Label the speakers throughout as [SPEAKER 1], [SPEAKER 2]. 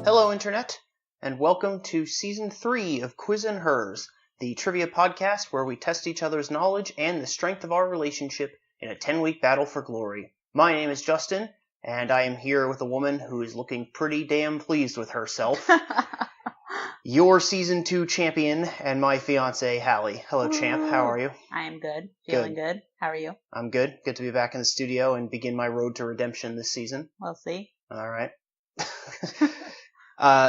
[SPEAKER 1] Hello, Internet, and welcome to Season 3 of Quiz and Hers, the trivia podcast where we test each other's knowledge and the strength of our relationship in a 10-week battle for glory. My name is Justin, and I am here with a woman who is looking pretty damn pleased with herself. Your Season 2 champion and my fiancée, Hallie. Hello, champ. How are you?
[SPEAKER 2] I am good. Feeling good. How are you?
[SPEAKER 1] I'm good. Good to be back in the studio and begin my road to redemption this season.
[SPEAKER 2] We'll see.
[SPEAKER 1] All right.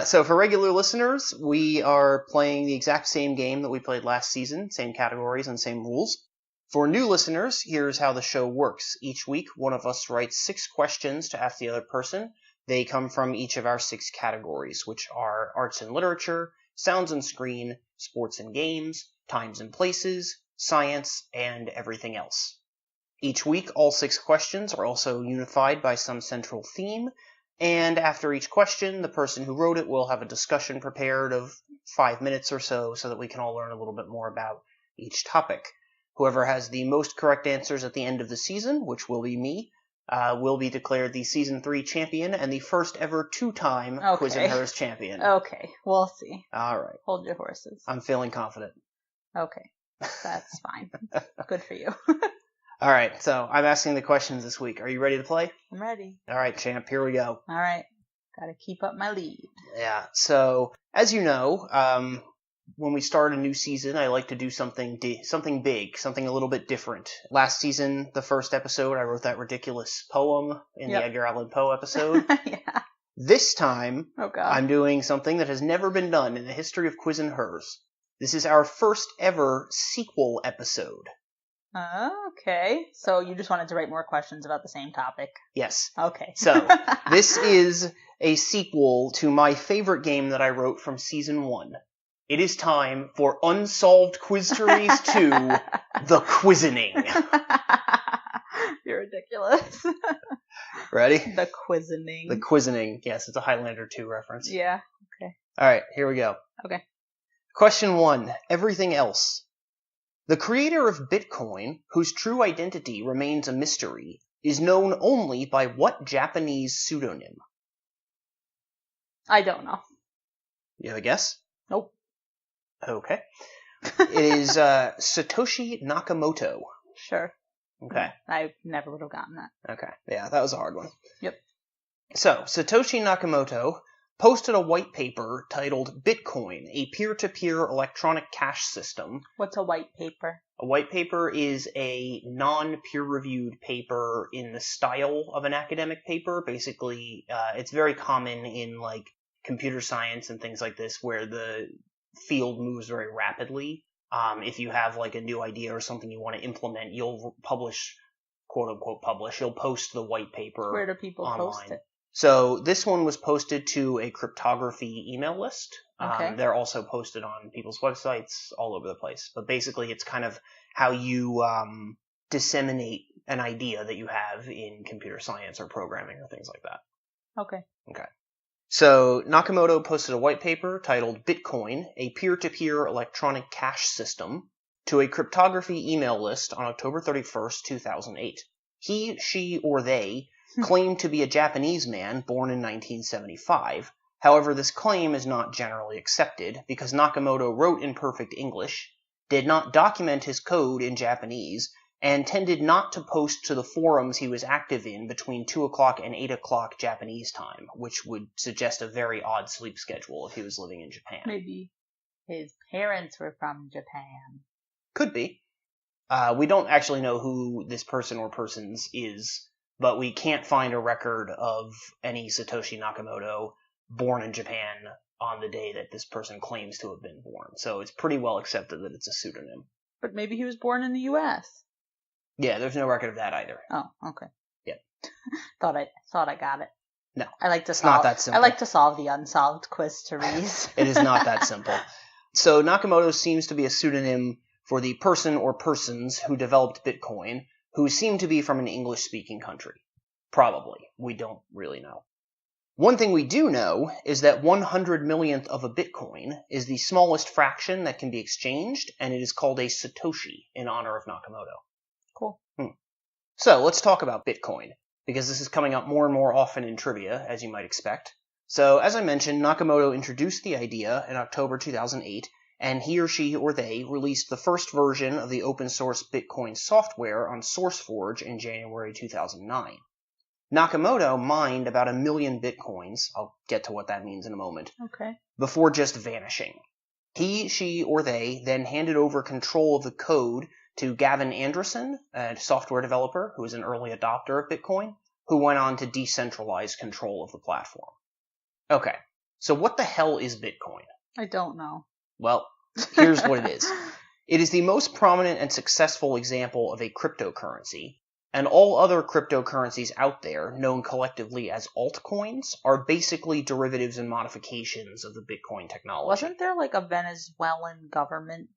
[SPEAKER 1] So for regular listeners, we are playing the exact same game that we played last season, same categories and same rules. For new listeners, here's how the show works. Each week, one of us writes 6 questions to ask the other person. They come from each of our 6 categories, which are arts and literature, sounds and screen, sports and games, times and places, science, and everything else. Each week, all 6 questions are also unified by some central theme. And after each question, the person who wrote it will have a discussion prepared of 5 minutes or so that we can all learn a little bit more about each topic. Whoever has the most correct answers at the end of the season, which will be me, will be declared the Season 3 champion and the first ever 2-time Quiz and Hers champion.
[SPEAKER 2] Okay, we'll see.
[SPEAKER 1] All right.
[SPEAKER 2] Hold your horses.
[SPEAKER 1] I'm feeling confident.
[SPEAKER 2] Okay, that's fine. Good for you.
[SPEAKER 1] All right, so I'm asking the questions this week. Are you ready to play?
[SPEAKER 2] I'm ready.
[SPEAKER 1] All right, champ, here we go.
[SPEAKER 2] All right. Gotta keep up my lead.
[SPEAKER 1] Yeah, so as you know, when we start a new season, I like to do something big, something a little bit different. Last season, the first episode, I wrote that ridiculous poem in the Edgar Allan Poe episode.
[SPEAKER 2] Yeah.
[SPEAKER 1] This time,
[SPEAKER 2] God.
[SPEAKER 1] I'm doing something that has never been done in the history of Quiz and Hers. This is our first ever sequel episode.
[SPEAKER 2] Okay. So you just wanted to write more questions about the same topic?
[SPEAKER 1] Yes.
[SPEAKER 2] Okay.
[SPEAKER 1] So, this is a sequel to my favorite game that I wrote from Season 1. It is time for Unsolved Quiz-teries 2, The Quizzening.
[SPEAKER 2] You're ridiculous.
[SPEAKER 1] Ready?
[SPEAKER 2] The Quizzening.
[SPEAKER 1] The Quizzening. Yes, it's a Highlander 2 reference.
[SPEAKER 2] Yeah. Okay.
[SPEAKER 1] All right, here we go.
[SPEAKER 2] Okay.
[SPEAKER 1] Question 1. Everything else. The creator of Bitcoin, whose true identity remains a mystery, is known only by what Japanese pseudonym?
[SPEAKER 2] I don't know.
[SPEAKER 1] You have a guess?
[SPEAKER 2] Nope.
[SPEAKER 1] Okay. It is Satoshi Nakamoto.
[SPEAKER 2] Sure.
[SPEAKER 1] Okay.
[SPEAKER 2] I never would have gotten that.
[SPEAKER 1] Okay. Yeah, that was a hard one.
[SPEAKER 2] Yep.
[SPEAKER 1] So, Satoshi Nakamoto posted a white paper titled Bitcoin, a peer-to-peer electronic cash system.
[SPEAKER 2] What's a white paper?
[SPEAKER 1] A white paper is a non-peer-reviewed paper in the style of an academic paper. Basically, it's very common in, like, computer science and things like this where the field moves very rapidly. If you have, like, a new idea or something you want to implement, you'll publish, quote-unquote publish, you'll post the white paper
[SPEAKER 2] Where do people
[SPEAKER 1] online.
[SPEAKER 2] post it?
[SPEAKER 1] So this one was posted to a cryptography email list.
[SPEAKER 2] Okay.
[SPEAKER 1] They're also posted on people's websites all over the place. But basically it's kind of how you disseminate an idea that you have in computer science or programming or things like that.
[SPEAKER 2] Okay.
[SPEAKER 1] Okay. So Nakamoto posted a white paper titled Bitcoin, a peer-to-peer electronic cash system, to a cryptography email list on October 31st, 2008. He, she, or they claimed to be a Japanese man born in 1975. However, this claim is not generally accepted because Nakamoto wrote in perfect English, did not document his code in Japanese, and tended not to post to the forums he was active in between 2 o'clock and 8 o'clock Japanese time, which would suggest a very odd sleep schedule if he was living in Japan.
[SPEAKER 2] Maybe his parents were from Japan.
[SPEAKER 1] Could be. We don't actually know who this person or persons is, but we can't find a record of any Satoshi Nakamoto born in Japan on the day that this person claims to have been born. So it's pretty well accepted that it's a pseudonym.
[SPEAKER 2] But maybe he was born in the U.S.
[SPEAKER 1] Yeah, there's no record of that either.
[SPEAKER 2] Oh, okay.
[SPEAKER 1] Yeah.
[SPEAKER 2] thought I got it.
[SPEAKER 1] No.
[SPEAKER 2] I like to
[SPEAKER 1] it's
[SPEAKER 2] solve.
[SPEAKER 1] Not that simple.
[SPEAKER 2] I like to solve the unsolved quiz-teries.
[SPEAKER 1] It is not that simple. So Nakamoto seems to be a pseudonym for the person or persons who developed Bitcoin, who seem to be from an English-speaking country. Probably. We don't really know. One thing we do know is that 100 millionth of a Bitcoin is the smallest fraction that can be exchanged, and it is called a Satoshi in honor of Nakamoto.
[SPEAKER 2] Cool.
[SPEAKER 1] So let's talk about Bitcoin, because this is coming up more and more often in trivia, as you might expect. So as I mentioned, Nakamoto introduced the idea in October 2008, and he or she or they released the first version of the open source Bitcoin software on SourceForge in January 2009. Nakamoto mined about 1 million Bitcoins, I'll get to what that means in a moment, before just vanishing. He, she, or they then handed over control of the code to Gavin Anderson, a software developer who was an early adopter of Bitcoin, who went on to decentralize control of the platform. Okay, so what the hell is Bitcoin?
[SPEAKER 2] I don't know.
[SPEAKER 1] Well, here's what it is. It is the most prominent and successful example of a cryptocurrency, and all other cryptocurrencies out there, known collectively as altcoins, are basically derivatives and modifications of the Bitcoin technology.
[SPEAKER 2] Wasn't there like a Venezuelan government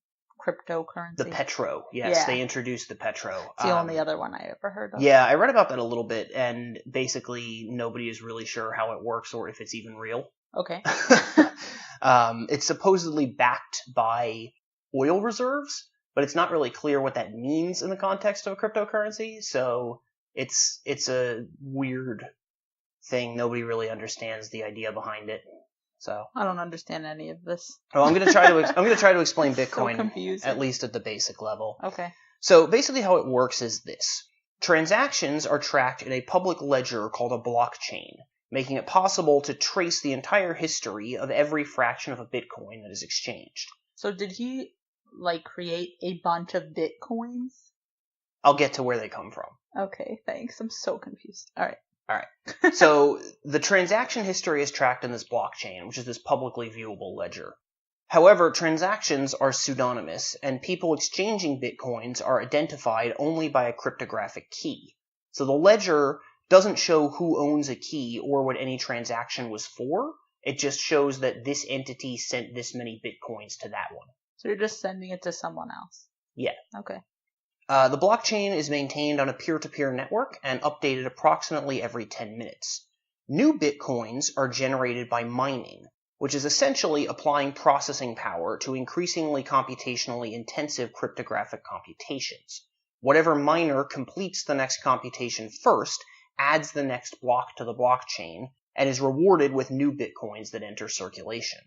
[SPEAKER 2] cryptocurrency?
[SPEAKER 1] The Petro, yes. Yeah. They introduced the Petro.
[SPEAKER 2] It's the only other one I ever heard of.
[SPEAKER 1] Yeah, I read about that a little bit, and basically nobody is really sure how it works or if it's even real.
[SPEAKER 2] Okay.
[SPEAKER 1] It's supposedly backed by oil reserves, but it's not really clear what that means in the context of a cryptocurrency, so it's a weird thing. Nobody really understands the idea behind it. So
[SPEAKER 2] I don't understand any of this.
[SPEAKER 1] Well, I'm going to try to explain Bitcoin at least at the basic level.
[SPEAKER 2] Okay.
[SPEAKER 1] So basically how it works is this. Transactions are tracked in a public ledger called a blockchain, making it possible to trace the entire history of every fraction of a Bitcoin that is exchanged.
[SPEAKER 2] So did he create a bunch of Bitcoins?
[SPEAKER 1] I'll get to where they come from.
[SPEAKER 2] Okay, thanks. I'm so confused. All
[SPEAKER 1] right. So the transaction history is tracked in this blockchain, which is this publicly viewable ledger. However, transactions are pseudonymous, and people exchanging Bitcoins are identified only by a cryptographic key. So the ledger doesn't show who owns a key or what any transaction was for. It just shows that this entity sent this many Bitcoins to that one.
[SPEAKER 2] So you're just sending it to someone else?
[SPEAKER 1] Yeah.
[SPEAKER 2] Okay.
[SPEAKER 1] The blockchain is maintained on a peer-to-peer network and updated approximately every 10 minutes. New Bitcoins are generated by mining, which is essentially applying processing power to increasingly computationally intensive cryptographic computations. Whatever miner completes the next computation first adds the next block to the blockchain and is rewarded with new Bitcoins that enter circulation.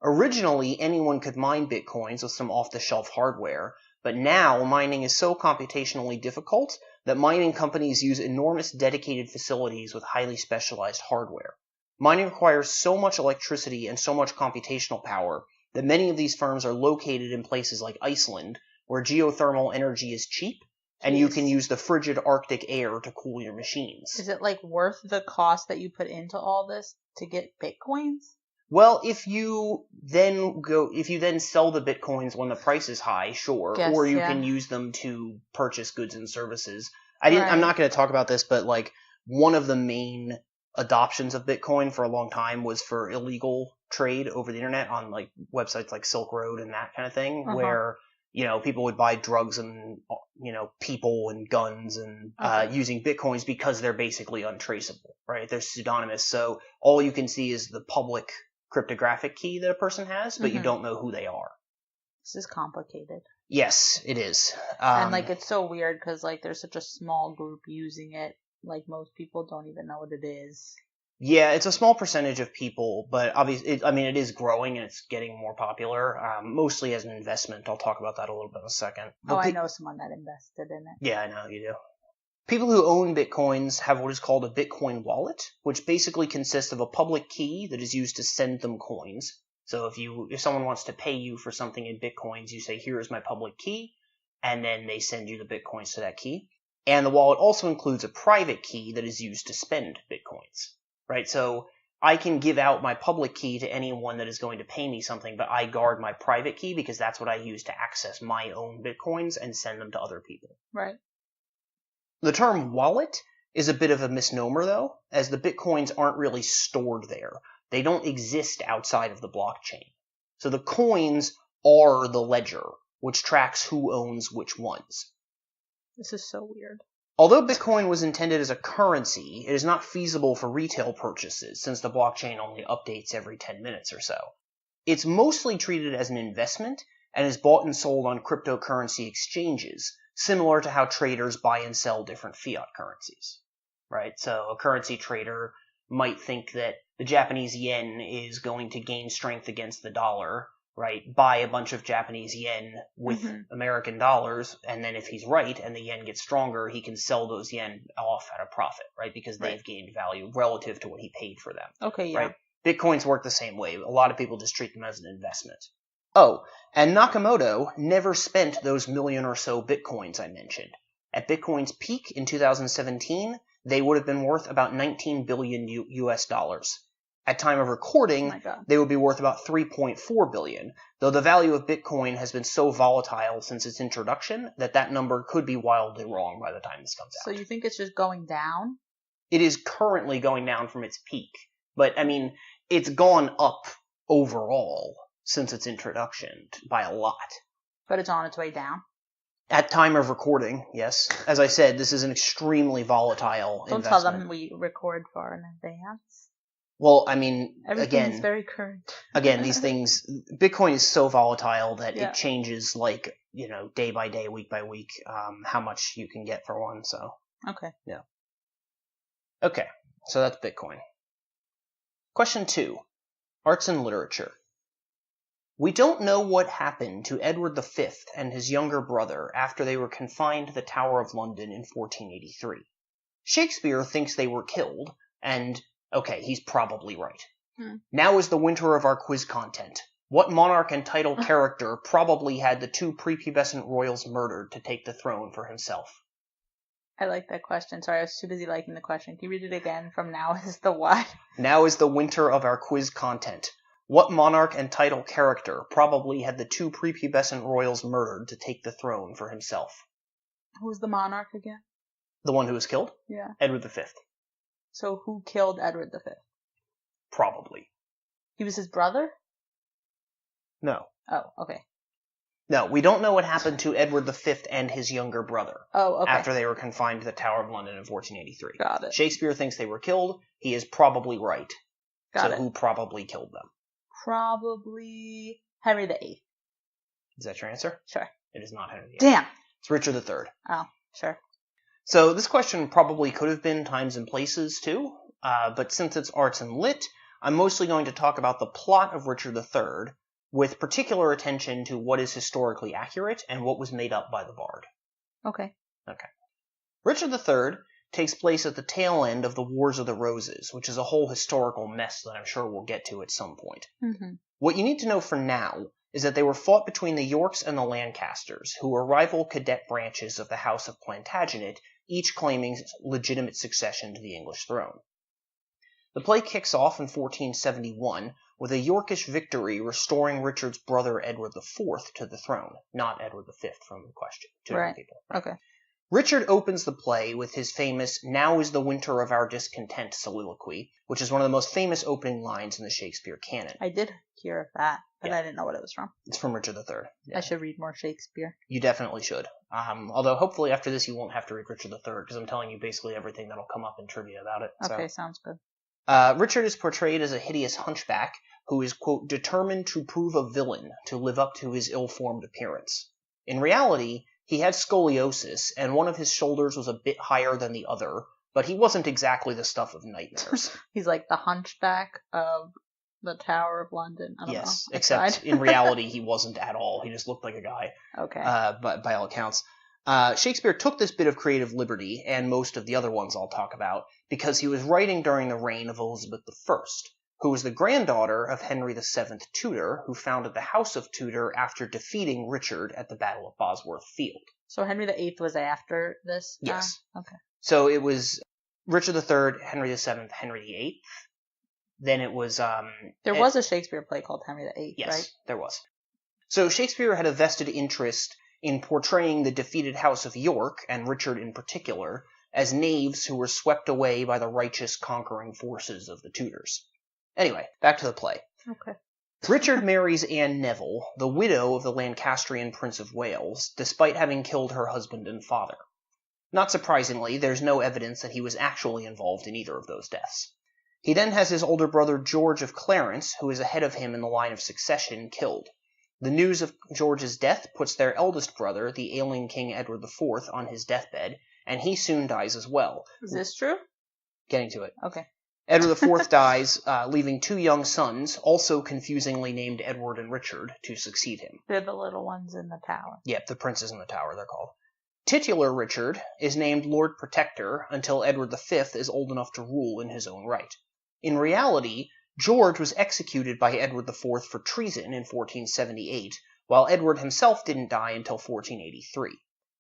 [SPEAKER 1] Originally, anyone could mine Bitcoins with some off-the-shelf hardware, but now mining is so computationally difficult that mining companies use enormous dedicated facilities with highly specialized hardware. Mining requires so much electricity and so much computational power that many of these firms are located in places like Iceland, where geothermal energy is cheap, and you can use the frigid Arctic air to cool your machines.
[SPEAKER 2] Is it worth the cost that you put into all this to get Bitcoins?
[SPEAKER 1] Well, if you then sell the Bitcoins when the price is high, sure, or you can use them to purchase goods and services. I'm not going to talk about this, but one of the main adoptions of Bitcoin for a long time was for illegal trade over the internet on websites like Silk Road and that kind of thing, where people would buy drugs and people and guns and using Bitcoins because they're basically untraceable, right? They're pseudonymous, so all you can see is the public cryptographic key that a person has, but you don't know who they are.
[SPEAKER 2] This is complicated.
[SPEAKER 1] Yes, it is.
[SPEAKER 2] And it's so weird because there's such a small group using it. Most people don't even know what it is.
[SPEAKER 1] Yeah, it's a small percentage of people, but obviously, it is growing and it's getting more popular, mostly as an investment. I'll talk about that a little bit in a second.
[SPEAKER 2] I know someone that invested in it.
[SPEAKER 1] Yeah, I know you do. People who own Bitcoins have what is called a Bitcoin wallet, which basically consists of a public key that is used to send them coins. So if someone wants to pay you for something in Bitcoins, you say, here is my public key, and then they send you the Bitcoins to that key. And the wallet also includes a private key that is used to spend Bitcoins, right? So I can give out my public key to anyone that is going to pay me something, but I guard my private key because that's what I use to access my own Bitcoins and send them to other people.
[SPEAKER 2] Right.
[SPEAKER 1] The term wallet is a bit of a misnomer, though, as the Bitcoins aren't really stored there. They don't exist outside of the blockchain. So the coins are the ledger, which tracks who owns which ones.
[SPEAKER 2] This is so weird.
[SPEAKER 1] Although Bitcoin was intended as a currency, it is not feasible for retail purchases since the blockchain only updates every 10 minutes or so. It's mostly treated as an investment and is bought and sold on cryptocurrency exchanges, similar to how traders buy and sell different fiat currencies, right? So a currency trader might think that the Japanese yen is going to gain strength against the dollar, right? Buy a bunch of Japanese yen with American dollars, and then if he's right and the yen gets stronger, he can sell those yen off at a profit, right? Because they've gained value relative to what he paid for them.
[SPEAKER 2] Okay, yeah.
[SPEAKER 1] Right? Bitcoins work the same way. A lot of people just treat them as an investment. Oh, and Nakamoto never spent those million or so Bitcoins I mentioned. At Bitcoin's peak in 2017, they would have been worth about 19 billion US dollars. At time of recording, they would be worth about 3.4 billion, though the value of Bitcoin has been so volatile since its introduction that number could be wildly wrong by the time this comes out.
[SPEAKER 2] So you think it's just going down?
[SPEAKER 1] It is currently going down from its peak, but I mean, it's gone up overall since its introduction by a lot.
[SPEAKER 2] But it's on its way down?
[SPEAKER 1] At time of recording, yes. As I said, this is an extremely volatile investment.
[SPEAKER 2] Don't tell them we record far in advance.
[SPEAKER 1] Well, I mean,
[SPEAKER 2] everything is very current.
[SPEAKER 1] Again, these things, Bitcoin is so volatile that it changes like, day by day, week by week, how much you can get for one, so.
[SPEAKER 2] Okay.
[SPEAKER 1] Yeah. Okay, so that's Bitcoin. Question 2. Arts and literature. We don't know what happened to Edward V and his younger brother after they were confined to the Tower of London in 1483. Shakespeare thinks they were killed, and, okay, he's probably right. Now is the winter of our quiz content. What monarch and title character probably had the 2 prepubescent royals murdered to take the throne for himself?
[SPEAKER 2] I like that question. Sorry, I was too busy liking the question. Can you read it again from now is the what?
[SPEAKER 1] Now is the winter of our quiz content. What monarch and title character probably had the 2 prepubescent royals murdered to take the throne for himself?
[SPEAKER 2] Who's the monarch again?
[SPEAKER 1] The one who was killed?
[SPEAKER 2] Yeah.
[SPEAKER 1] Edward V.
[SPEAKER 2] So who killed Edward V?
[SPEAKER 1] Probably.
[SPEAKER 2] He was his brother?
[SPEAKER 1] No.
[SPEAKER 2] Oh, okay.
[SPEAKER 1] No, we don't know what happened to Edward V and his younger brother.
[SPEAKER 2] Oh, okay.
[SPEAKER 1] After they were confined to the Tower of London in 1483.
[SPEAKER 2] Got it.
[SPEAKER 1] Shakespeare thinks they were killed. He is probably right.
[SPEAKER 2] Got it.
[SPEAKER 1] So who probably killed them?
[SPEAKER 2] Probably Henry VIII.
[SPEAKER 1] Is that your answer?
[SPEAKER 2] Sure.
[SPEAKER 1] It is not Henry VIII.
[SPEAKER 2] Damn.
[SPEAKER 1] It's Richard III.
[SPEAKER 2] Oh, sure.
[SPEAKER 1] So this question probably could have been times and places too, but since it's arts and lit, I'm mostly going to talk about the plot of Richard III, with particular attention to what is historically accurate and what was made up by the bard.
[SPEAKER 2] Okay.
[SPEAKER 1] Okay. Richard III takes place at the tail end of the Wars of the Roses, which is a whole historical mess that I'm sure we'll get to at some point. What you need to know for now is that they were fought between the Yorks and the Lancasters, who were rival cadet branches of the House of Plantagenet, each claiming legitimate succession to the English throne. The play kicks off in 1471 with a Yorkish victory restoring Richard's brother Edward IV to the throne, not Edward V from the question. Two different people.
[SPEAKER 2] Okay.
[SPEAKER 1] Richard opens the play with his famous "Now is the winter of our discontent" soliloquy, which is one of the most famous opening lines in the Shakespeare canon.
[SPEAKER 2] I did hear of that, but I didn't know what it was from.
[SPEAKER 1] It's from Richard III. Yeah.
[SPEAKER 2] I should read more Shakespeare.
[SPEAKER 1] You definitely should. Although hopefully after this you won't have to read Richard III, because I'm telling you basically everything that'll come up in trivia about it.
[SPEAKER 2] Okay, sounds good.
[SPEAKER 1] Richard is portrayed as a hideous hunchback who is, quote, determined to prove a villain to live up to his ill-formed appearance. In reality, he had scoliosis, and one of his shoulders was a bit higher than the other, but he wasn't exactly the stuff of nightmares.
[SPEAKER 2] He's like the hunchback of the Tower of London. I don't know.
[SPEAKER 1] Except in reality he wasn't at all. He just looked like a guy.
[SPEAKER 2] Okay.
[SPEAKER 1] By all accounts. Shakespeare took this bit of creative liberty, and most of the other ones I'll talk about, because he was writing during the reign of Elizabeth I, who was the granddaughter of Henry VII Tudor, who founded the House of Tudor after defeating Richard at the Battle of Bosworth Field.
[SPEAKER 2] So Henry VIII was after this?
[SPEAKER 1] Yes.
[SPEAKER 2] Okay.
[SPEAKER 1] So it was Richard III, Henry VII, Henry VIII. Then it was...
[SPEAKER 2] there was a Shakespeare play called Henry VIII,
[SPEAKER 1] yes,
[SPEAKER 2] right?
[SPEAKER 1] Yes, there was. So Shakespeare had a vested interest in portraying the defeated House of York, and Richard in particular, as knaves who were swept away by the righteous conquering forces of the Tudors. Anyway, back to the play.
[SPEAKER 2] Okay.
[SPEAKER 1] Richard marries Anne Neville, the widow of the Lancastrian Prince of Wales, despite having killed her husband and father. Not surprisingly, there's no evidence that he was actually involved in either of those deaths. He then has his older brother George of Clarence, who is ahead of him in the line of succession, killed. The news of George's death puts their eldest brother, the ailing King Edward IV, on his deathbed, and he soon dies as well.
[SPEAKER 2] Is this true?
[SPEAKER 1] Getting to it.
[SPEAKER 2] Okay.
[SPEAKER 1] Edward IV dies, leaving 2 young sons, also confusingly named Edward and Richard, to succeed him.
[SPEAKER 2] They're the little ones in the tower.
[SPEAKER 1] Yep, the princes in the tower, they're called. Titular Richard is named Lord Protector until Edward V is old enough to rule in his own right. In reality, George was executed by Edward IV for treason in 1478, while Edward himself didn't die until 1483.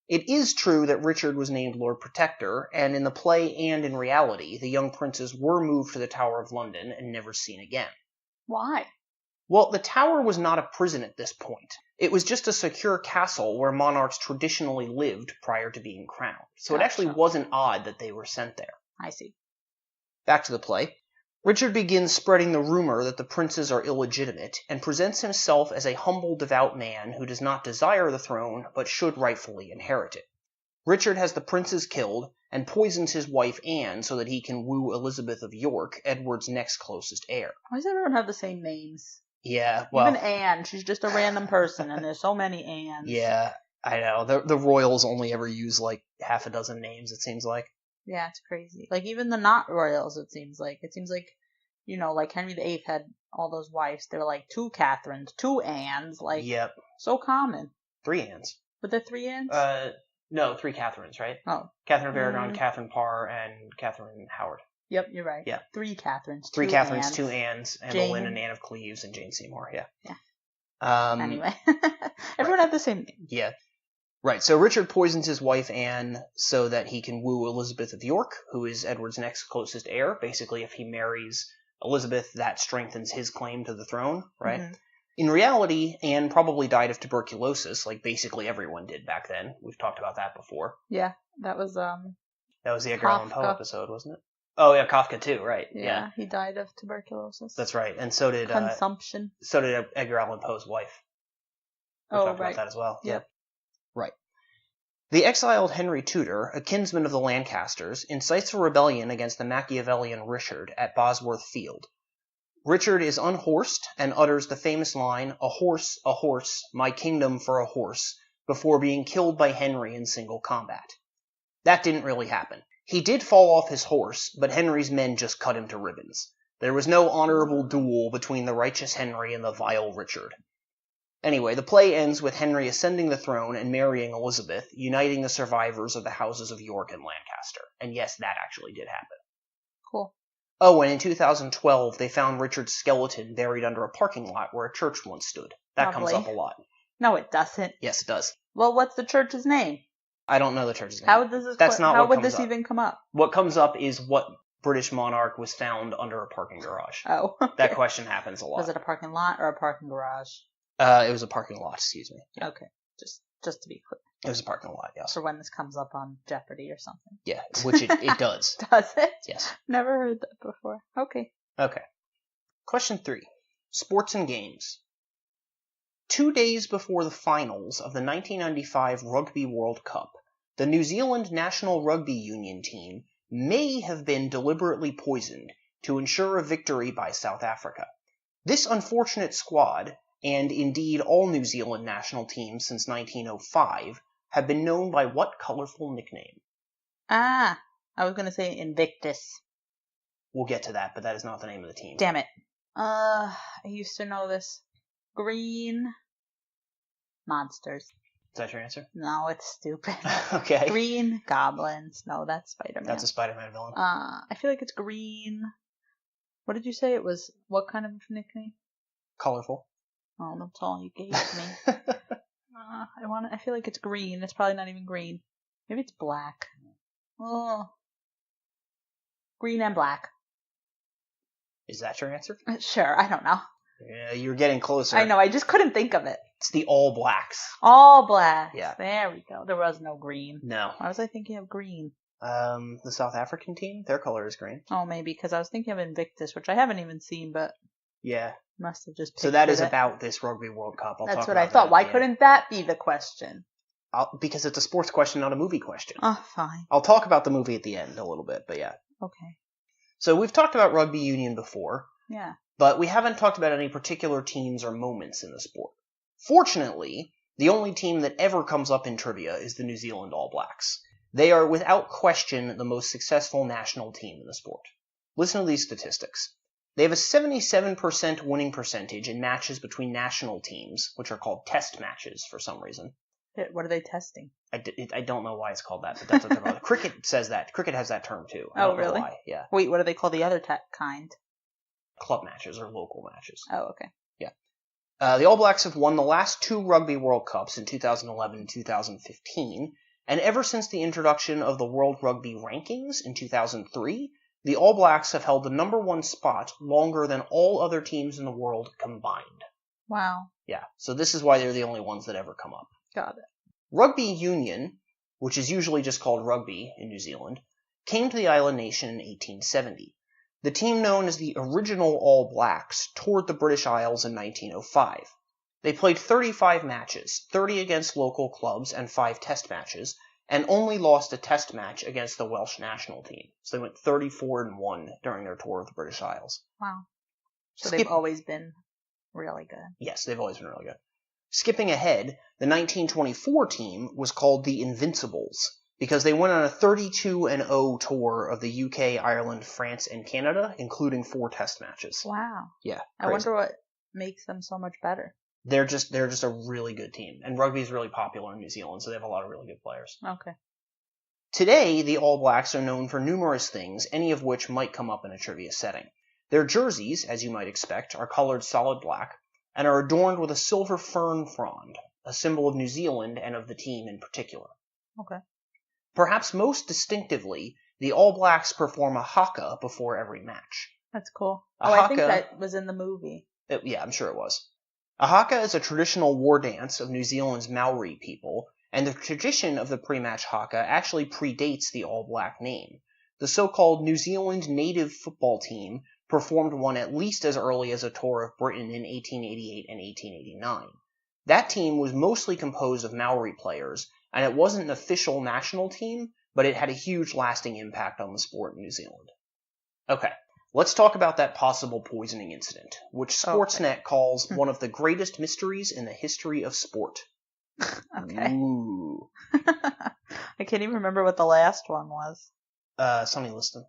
[SPEAKER 1] It is true that Richard was named Lord Protector, and in the play and in reality, the young princes were moved to the Tower of London and never seen again.
[SPEAKER 2] Why?
[SPEAKER 1] Well, the tower was not a prison at this point. It was just a secure castle where monarchs traditionally lived prior to being crowned. So It actually wasn't odd that they were sent there.
[SPEAKER 2] I see.
[SPEAKER 1] Back to the play. Richard begins spreading the rumor that the princes are illegitimate, and presents himself as a humble, devout man who does not desire the throne, but should rightfully inherit it. Richard has the princes killed, and poisons his wife Anne so that he can woo Elizabeth of York, Edward's next closest heir.
[SPEAKER 2] Why does everyone have the same names?
[SPEAKER 1] Yeah, well...
[SPEAKER 2] Even Anne, she's just a random person, and there's so many Annes.
[SPEAKER 1] Yeah, I know. The royals only ever use, like, half a dozen names, it seems like.
[SPEAKER 2] Yeah, it's crazy. Like, even the not royals, it seems like. It seems like, you know, like Henry VIII had all those wives. They were like 2 Catherines, 2 Annes, like,
[SPEAKER 1] Yep.
[SPEAKER 2] so common.
[SPEAKER 1] 3 Annes.
[SPEAKER 2] Were there 3 Annes?
[SPEAKER 1] No, 3 Catherines, right?
[SPEAKER 2] Oh.
[SPEAKER 1] Catherine of Aragon, Catherine Parr, and Catherine Howard.
[SPEAKER 2] Yep, you're right.
[SPEAKER 1] Yeah.
[SPEAKER 2] 3 Catherines,
[SPEAKER 1] 3
[SPEAKER 2] 2
[SPEAKER 1] Catherines,
[SPEAKER 2] Annes.
[SPEAKER 1] 2 Annes, Anne Boleyn and Anne of Cleves, and Jane Seymour, yeah.
[SPEAKER 2] Yeah. Anyway. Everyone had the same name.
[SPEAKER 1] Yeah. Right, so Richard poisons his wife Anne so that he can woo Elizabeth of York, who is Edward's next closest heir. Basically, if he marries Elizabeth, that strengthens his claim to the throne, right? Mm-hmm. In reality, Anne probably died of tuberculosis, like basically everyone did back then. We've talked about that before.
[SPEAKER 2] Yeah, that was
[SPEAKER 1] the Edgar Allan Poe episode, wasn't it? Oh, yeah, Kafka too, right.
[SPEAKER 2] Yeah, he died of tuberculosis.
[SPEAKER 1] That's right, and so did...
[SPEAKER 2] Consumption.
[SPEAKER 1] So did Edgar Allan Poe's wife. We talked about that as well.
[SPEAKER 2] Yep.
[SPEAKER 1] Right. The exiled Henry Tudor, a kinsman of the Lancasters, incites a rebellion against the Machiavellian Richard at Bosworth Field. Richard is unhorsed and utters the famous line, a horse, my kingdom for a horse," before being killed by Henry in single combat. That didn't really happen. He did fall off his horse, but Henry's men just cut him to ribbons. There was no honorable duel between the righteous Henry and the vile Richard. Anyway, the play ends with Henry ascending the throne and marrying Elizabeth, uniting the survivors of the houses of York and Lancaster. And yes, that actually did happen.
[SPEAKER 2] Cool.
[SPEAKER 1] Oh, and in 2012, they found Richard's skeleton buried under a parking lot where a church once stood. That comes up a lot.
[SPEAKER 2] No, it doesn't.
[SPEAKER 1] Yes, it does.
[SPEAKER 2] Well, what's the church's name?
[SPEAKER 1] I don't know the church's name.
[SPEAKER 2] How would this even come up?
[SPEAKER 1] What comes up is what British monarch was found under a parking garage.
[SPEAKER 2] Oh. Okay.
[SPEAKER 1] That question happens a lot.
[SPEAKER 2] Was it a parking lot or a parking garage?
[SPEAKER 1] It was a parking lot, excuse me.
[SPEAKER 2] Yeah. Okay. Just to be clear.
[SPEAKER 1] It was a parking lot, yes.
[SPEAKER 2] For when this comes up on Jeopardy or something.
[SPEAKER 1] Yeah, which it does.
[SPEAKER 2] Does it?
[SPEAKER 1] Yes.
[SPEAKER 2] Never heard that before. Okay.
[SPEAKER 1] Okay. Question 3. Sports and games. 2 days before the finals of the 1995 Rugby World Cup, the New Zealand National Rugby Union team may have been deliberately poisoned to ensure a victory by South Africa. This unfortunate squad, and indeed all New Zealand national teams since 1905, have been known by what colorful nickname?
[SPEAKER 2] I was going to say Invictus.
[SPEAKER 1] We'll get to that, but that is not the name of the team.
[SPEAKER 2] Damn it. I used to know this. Green Monsters.
[SPEAKER 1] Is that your answer?
[SPEAKER 2] No, it's stupid.
[SPEAKER 1] Okay.
[SPEAKER 2] Green Goblins. No, that's Spider-Man.
[SPEAKER 1] That's a Spider-Man villain.
[SPEAKER 2] I feel like it's green. What did you say it was? What kind of nickname?
[SPEAKER 1] Colorful.
[SPEAKER 2] Oh, that's all you gave me. I feel like it's green. It's probably not even green. Maybe it's black. Oh. Green and black.
[SPEAKER 1] Is that your answer?
[SPEAKER 2] Sure, I don't know.
[SPEAKER 1] Yeah, you're getting closer.
[SPEAKER 2] I know, I just couldn't think of it.
[SPEAKER 1] It's the All Blacks.
[SPEAKER 2] All Blacks.
[SPEAKER 1] Yeah.
[SPEAKER 2] There we go. There was no green.
[SPEAKER 1] No.
[SPEAKER 2] Why was I thinking of green?
[SPEAKER 1] The South African team, their color is green.
[SPEAKER 2] Oh, maybe, because I was thinking of Invictus, which I haven't even seen, but...
[SPEAKER 1] Yeah.
[SPEAKER 2] Must have just
[SPEAKER 1] So that is about this Rugby World Cup.
[SPEAKER 2] That's what I thought. Why couldn't that be the question?
[SPEAKER 1] Because it's a sports question, not a movie question.
[SPEAKER 2] Oh, fine.
[SPEAKER 1] I'll talk about the movie at the end a little bit, but yeah.
[SPEAKER 2] Okay.
[SPEAKER 1] So we've talked about rugby union before.
[SPEAKER 2] Yeah.
[SPEAKER 1] But we haven't talked about any particular teams or moments in the sport. Fortunately, the only team that ever comes up in trivia is the New Zealand All Blacks. They are without question the most successful national team in the sport. Listen to these statistics. They have a 77% winning percentage in matches between national teams, which are called test matches for some reason.
[SPEAKER 2] What are they testing?
[SPEAKER 1] I don't know why it's called that, but that's what they're called. Cricket says that. Cricket has that term too. I don't know why. Yeah.
[SPEAKER 2] Wait, what do they call the other kind?
[SPEAKER 1] Club matches or local matches.
[SPEAKER 2] Oh, okay.
[SPEAKER 1] Yeah. The All Blacks have won the last 2 Rugby World Cups in 2011 and 2015, and ever since the introduction of the World Rugby Rankings in 2003, the All Blacks have held the number 1 spot longer than all other teams in the world combined.
[SPEAKER 2] Wow.
[SPEAKER 1] Yeah, so this is why they're the only ones that ever come up.
[SPEAKER 2] Got it.
[SPEAKER 1] Rugby union, which is usually just called rugby in New Zealand, came to the island nation in 1870. The team known as the original All Blacks toured the British Isles in 1905. They played 35 matches, 30 against local clubs and 5 test matches, and only lost a test match against the Welsh national team. So they went 34-1 during their tour of the British Isles.
[SPEAKER 2] Wow. So they've always been really good.
[SPEAKER 1] Yes, they've always been really good. Skipping ahead, the 1924 team was called the Invincibles, because they went on a 32-0 tour of the UK, Ireland, France, and Canada, including 4 test matches.
[SPEAKER 2] Wow.
[SPEAKER 1] Yeah.
[SPEAKER 2] I wonder what makes them so much better.
[SPEAKER 1] They're just a really good team. And rugby is really popular in New Zealand, so they have a lot of really good players.
[SPEAKER 2] Okay.
[SPEAKER 1] Today, the All Blacks are known for numerous things, any of which might come up in a trivia setting. Their jerseys, as you might expect, are colored solid black, and are adorned with a silver fern frond, a symbol of New Zealand and of the team in particular.
[SPEAKER 2] Okay.
[SPEAKER 1] Perhaps most distinctively, the All Blacks perform a haka before every match.
[SPEAKER 2] That's cool. I think that was in the movie.
[SPEAKER 1] Yeah, I'm sure it was. A haka is a traditional war dance of New Zealand's Maori people, and the tradition of the pre-match haka actually predates the All Black name. The so-called New Zealand native football team performed one at least as early as a tour of Britain in 1888 and 1889. That team was mostly composed of Maori players, and it wasn't an official national team, but it had a huge lasting impact on the sport in New Zealand. Okay, let's talk about that possible poisoning incident, which Sportsnet calls one of the greatest mysteries in the history of sport.
[SPEAKER 2] Okay.
[SPEAKER 1] Ooh.
[SPEAKER 2] I can't even remember what the last one was.
[SPEAKER 1] Sonny Liston.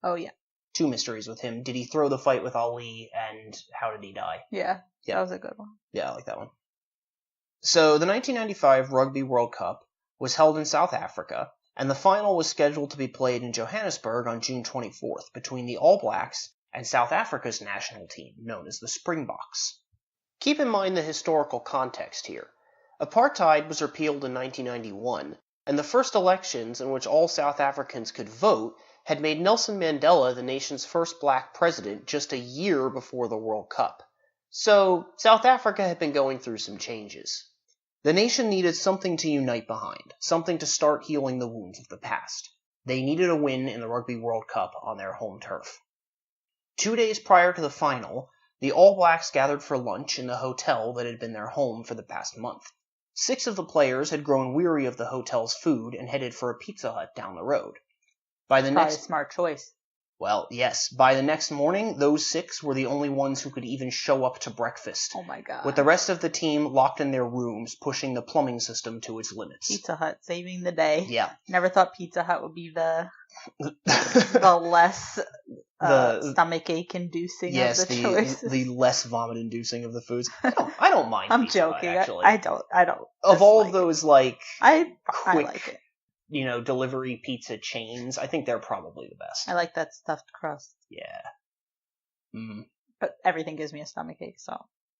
[SPEAKER 2] Oh, yeah.
[SPEAKER 1] 2 mysteries with him. Did he throw the fight with Ali, and how did he die?
[SPEAKER 2] Yeah, that was a good one.
[SPEAKER 1] Yeah, I like that one. So, the 1995 Rugby World Cup was held in South Africa, and the final was scheduled to be played in Johannesburg on June 24th between the All Blacks and South Africa's national team, known as the Springboks. Keep in mind the historical context here. Apartheid was repealed in 1991, and the first elections in which all South Africans could vote had made Nelson Mandela the nation's first black president just a year before the World Cup. So, South Africa had been going through some changes. The nation needed something to unite behind, something to start healing the wounds of the past. They needed a win in the Rugby World Cup on their home turf. 2 days prior to the final, the All Blacks gathered for lunch in the hotel that had been their home for the past month. 6 of the players had grown weary of the hotel's food and headed for a Pizza Hut down the road.
[SPEAKER 2] Probably a smart choice.
[SPEAKER 1] Well, yes. By the next morning, those 6 were the only ones who could even show up to breakfast.
[SPEAKER 2] Oh my god.
[SPEAKER 1] With the rest of the team locked in their rooms, pushing the plumbing system to its limits.
[SPEAKER 2] Pizza Hut saving the day.
[SPEAKER 1] Yeah.
[SPEAKER 2] Never thought Pizza Hut would be the less stomachache inducing of the choices.
[SPEAKER 1] the less vomit inducing of the foods. I don't mind.
[SPEAKER 2] I'm
[SPEAKER 1] Pizza
[SPEAKER 2] joking.
[SPEAKER 1] Hut, actually.
[SPEAKER 2] I don't.
[SPEAKER 1] Of all of those,
[SPEAKER 2] I
[SPEAKER 1] quick,
[SPEAKER 2] like it.
[SPEAKER 1] Delivery pizza chains, I think they're probably the best.
[SPEAKER 2] I like that stuffed crust.
[SPEAKER 1] Yeah. Mm.
[SPEAKER 2] But everything gives me a stomachache, so.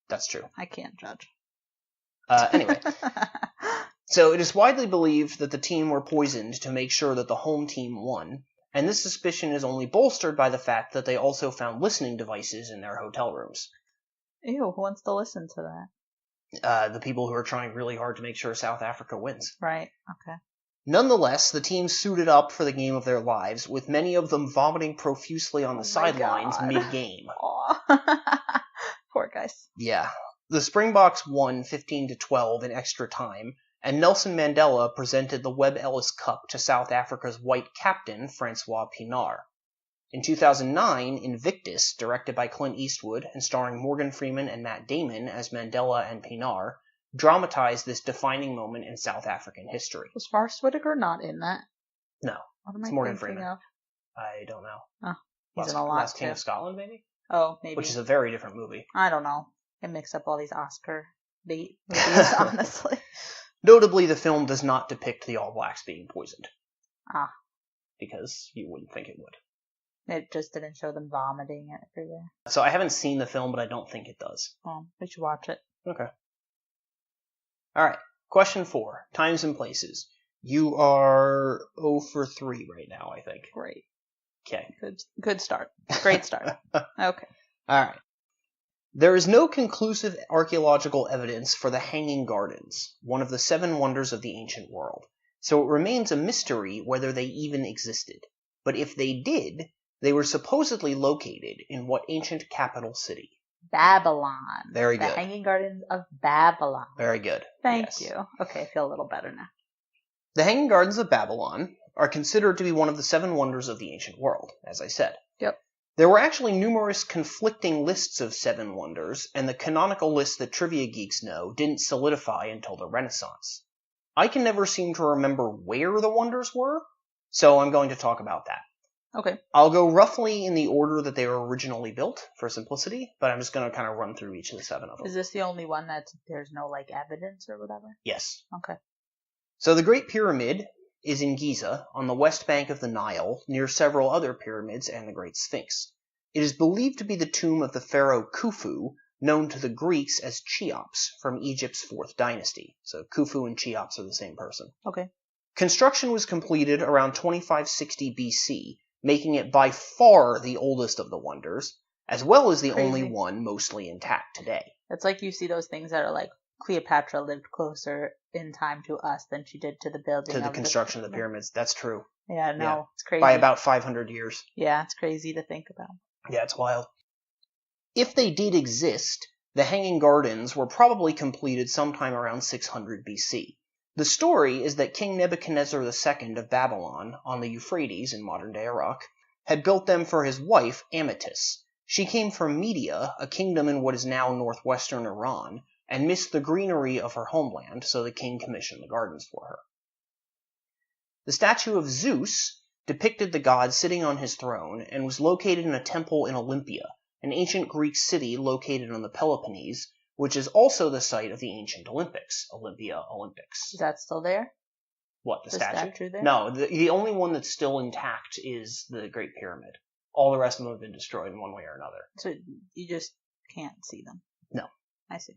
[SPEAKER 1] That's true.
[SPEAKER 2] I can't judge.
[SPEAKER 1] Anyway. So it is widely believed that the team were poisoned to make sure that the home team won, and this suspicion is only bolstered by the fact that they also found listening devices in their hotel rooms.
[SPEAKER 2] Ew, who wants to listen to that?
[SPEAKER 1] The people who are trying really hard to make sure South Africa wins.
[SPEAKER 2] Right, okay.
[SPEAKER 1] Nonetheless, the team suited up for the game of their lives, with many of them vomiting profusely on the sidelines mid-game.
[SPEAKER 2] Poor guys.
[SPEAKER 1] Yeah. The Springboks won 15-12 in extra time, and Nelson Mandela presented the Webb Ellis Cup to South Africa's white captain, Francois Pienaar. In 2009, Invictus, directed by Clint Eastwood and starring Morgan Freeman and Matt Damon as Mandela and Pienaar, dramatized this defining moment in South African history.
[SPEAKER 2] Was Forrest Whitaker not in that?
[SPEAKER 1] No,
[SPEAKER 2] What am
[SPEAKER 1] it's
[SPEAKER 2] I
[SPEAKER 1] Morgan
[SPEAKER 2] thinking
[SPEAKER 1] Freeman.
[SPEAKER 2] of?
[SPEAKER 1] I don't know.
[SPEAKER 2] Oh, he's in a lot
[SPEAKER 1] Last King
[SPEAKER 2] too.
[SPEAKER 1] of Scotland, maybe?
[SPEAKER 2] Oh, maybe.
[SPEAKER 1] Which is a very different movie.
[SPEAKER 2] I don't know. I mix up all these Oscar bait movies, honestly.
[SPEAKER 1] Notably, the film does not depict the All Blacks being poisoned.
[SPEAKER 2] Ah.
[SPEAKER 1] Because you wouldn't think it would.
[SPEAKER 2] It just didn't show them vomiting everywhere.
[SPEAKER 1] So I haven't seen the film, but I don't think it does.
[SPEAKER 2] We should watch it.
[SPEAKER 1] Okay. Alright, question 4. Times and places. You are 0 for 3 right now, I think.
[SPEAKER 2] Great.
[SPEAKER 1] Okay.
[SPEAKER 2] Good start. Great start. Okay.
[SPEAKER 1] Alright. There is no conclusive archaeological evidence for the Hanging Gardens, one of the 7 wonders of the ancient world, so it remains a mystery whether they even existed. But if they did, they were supposedly located in what ancient capital city?
[SPEAKER 2] Babylon.
[SPEAKER 1] Very good.
[SPEAKER 2] The Hanging Gardens of Babylon.
[SPEAKER 1] Very good.
[SPEAKER 2] Thank you. Okay, I feel a little better now.
[SPEAKER 1] The Hanging Gardens of Babylon are considered to be one of the 7 wonders of the ancient world, as I said.
[SPEAKER 2] Yep.
[SPEAKER 1] There were actually numerous conflicting lists of 7 wonders, and the canonical list that trivia geeks know didn't solidify until the Renaissance. I can never seem to remember where the wonders were, so I'm going to talk about that.
[SPEAKER 2] Okay.
[SPEAKER 1] I'll go roughly in the order that they were originally built, for simplicity, but I'm just going to kind of run through each of the 7 of them.
[SPEAKER 2] Is this the only one that there's no, evidence or whatever?
[SPEAKER 1] Yes.
[SPEAKER 2] Okay.
[SPEAKER 1] So the Great Pyramid is in Giza, on the west bank of the Nile, near several other pyramids and the Great Sphinx. It is believed to be the tomb of the pharaoh Khufu, known to the Greeks as Cheops, from Egypt's 4th dynasty. So Khufu and Cheops are the same person.
[SPEAKER 2] Okay.
[SPEAKER 1] Construction was completed around 2560 BC, making it by far the oldest of the wonders, as well as the only one mostly intact today.
[SPEAKER 2] It's like you see those things that are like, Cleopatra lived closer in time to us than she did to the building.
[SPEAKER 1] To the construction of the pyramids. That's true.
[SPEAKER 2] Yeah, no,
[SPEAKER 1] Yeah.
[SPEAKER 2] It's crazy.
[SPEAKER 1] By about 500 years.
[SPEAKER 2] Yeah, it's crazy to think about.
[SPEAKER 1] Yeah, it's wild. If they did exist, the Hanging Gardens were probably completed sometime around 600 BC. The story is that King Nebuchadnezzar II of Babylon, on the Euphrates in modern-day Iraq, had built them for his wife, Amytis. She came from Media, a kingdom in what is now northwestern Iran, and missed the greenery of her homeland, so the king commissioned the gardens for her. The statue of Zeus depicted the god sitting on his throne and was located in a temple in Olympia, an ancient Greek city located on the Peloponnese, which is also the site of the ancient Olympics, Olympia Olympics.
[SPEAKER 2] Is that still there?
[SPEAKER 1] What, the statue
[SPEAKER 2] there?
[SPEAKER 1] No, the only one that's still intact is the Great Pyramid. All the rest of them have been destroyed in one way or another.
[SPEAKER 2] So you just can't see them?
[SPEAKER 1] No.
[SPEAKER 2] I see.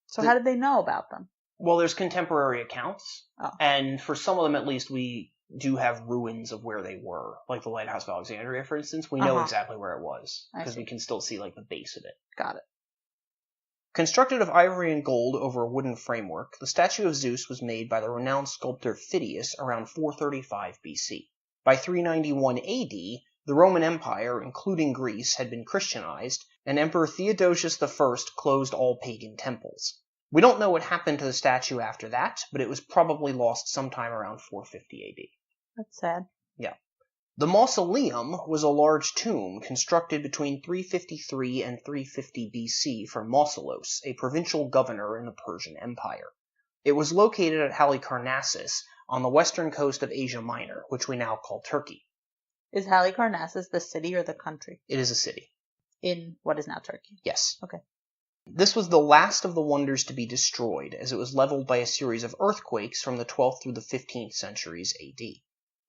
[SPEAKER 2] So how did they know about them?
[SPEAKER 1] Well, there's contemporary accounts,
[SPEAKER 2] Oh.
[SPEAKER 1] and for some of them at least, we do have ruins of where they were. Like the Lighthouse of Alexandria, for instance. We know exactly where it was, because we can still see the base of it.
[SPEAKER 2] Got it.
[SPEAKER 1] Constructed of ivory and gold over a wooden framework, the statue of Zeus was made by the renowned sculptor Phidias around 435 BC. By 391 AD, the Roman Empire, including Greece, had been Christianized, and Emperor Theodosius I closed all pagan temples. We don't know what happened to the statue after that, but it was probably lost sometime around 450 AD.
[SPEAKER 2] That's sad.
[SPEAKER 1] Yeah. The mausoleum was a large tomb constructed between 353 and 350 BC for Mausolos, a provincial governor in the Persian Empire. It was located at Halicarnassus on the western coast of Asia Minor, which we now call Turkey.
[SPEAKER 2] Is Halicarnassus the city or the country?
[SPEAKER 1] It is a city.
[SPEAKER 2] In what is now Turkey?
[SPEAKER 1] Yes.
[SPEAKER 2] Okay.
[SPEAKER 1] This was the last of the wonders to be destroyed, as it was leveled by a series of earthquakes from the 12th through the 15th centuries AD.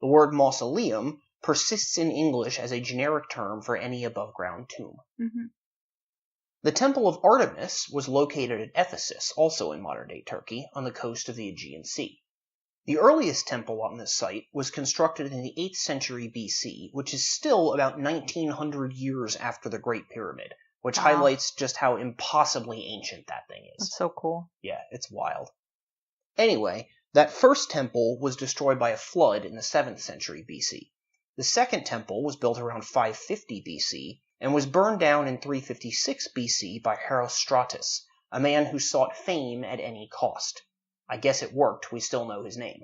[SPEAKER 1] The word mausoleum persists in English as a generic term for any above-ground tomb.
[SPEAKER 2] Mm-hmm.
[SPEAKER 1] The Temple of Artemis was located at Ephesus, also in modern-day Turkey, on the coast of the Aegean Sea. The earliest temple on this site was constructed in the 8th century BC, which is still about 1900 years after the Great Pyramid, which highlights just how impossibly ancient that thing is.
[SPEAKER 2] That's so cool.
[SPEAKER 1] Yeah, it's wild. Anyway, that first temple was destroyed by a flood in the 7th century BC. The second temple was built around 550 BC and was burned down in 356 BC by Herostratus, a man who sought fame at any cost. I guess it worked. We still know his name.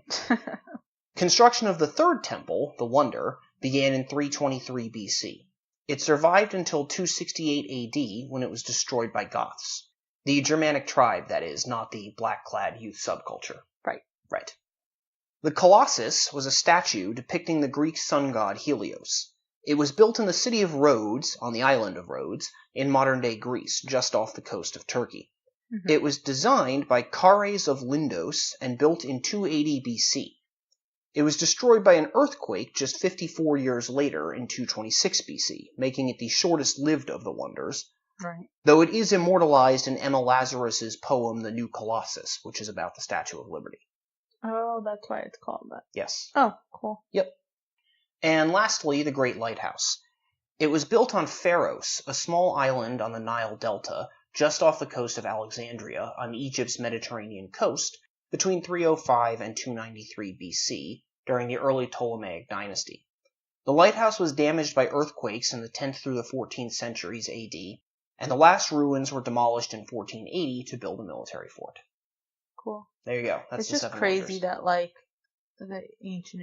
[SPEAKER 1] Construction of the third temple, the Wonder, began in 323 BC. It survived until 268 AD, when it was destroyed by Goths. The Germanic tribe, that is, not the black-clad youth subculture. Right. The Colossus was a statue depicting the Greek sun god Helios. It was built in the city of Rhodes, on the island of Rhodes, in modern-day Greece, just off the coast of Turkey. Mm-hmm. It was designed by Cares of Lindos and built in 280 BC. It was destroyed by an earthquake just 54 years later in 226 BC, making it the shortest-lived of the wonders,
[SPEAKER 2] right.
[SPEAKER 1] Though it is immortalized in Emma Lazarus's poem The New Colossus, which is about the Statue of Liberty.
[SPEAKER 2] Oh, that's why it's called that.
[SPEAKER 1] Yes.
[SPEAKER 2] Oh, cool.
[SPEAKER 1] Yep. And lastly, the Great Lighthouse. It was built on Pharos, a small island on the Nile Delta, just off the coast of Alexandria, on Egypt's Mediterranean coast, between 305 and 293 BC, during the early Ptolemaic dynasty. The lighthouse was damaged by earthquakes in the 10th through the 14th centuries AD, and the last ruins were demolished in 1480 to build a military fort.
[SPEAKER 2] Cool.
[SPEAKER 1] There you go. That's
[SPEAKER 2] it's
[SPEAKER 1] the
[SPEAKER 2] just
[SPEAKER 1] seven
[SPEAKER 2] crazy
[SPEAKER 1] wonders.
[SPEAKER 2] that, like, the ancient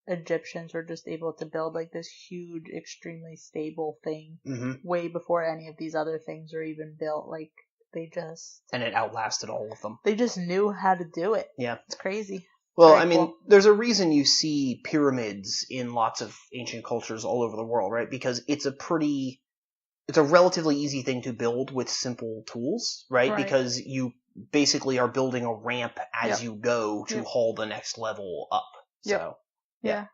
[SPEAKER 2] Egyptians were just able to build, like, this huge, extremely stable thing way before any of these other things were even built. Like, they just...
[SPEAKER 1] And it outlasted all of them.
[SPEAKER 2] They just knew how to do it.
[SPEAKER 1] Yeah.
[SPEAKER 2] It's crazy.
[SPEAKER 1] Well,
[SPEAKER 2] Very cool.
[SPEAKER 1] There's a reason you see pyramids in lots of ancient cultures all over the world, right? Because it's a relatively easy thing to build with simple tools, right? Because you basically are building a ramp as you go to haul the next level up. So,
[SPEAKER 2] yeah.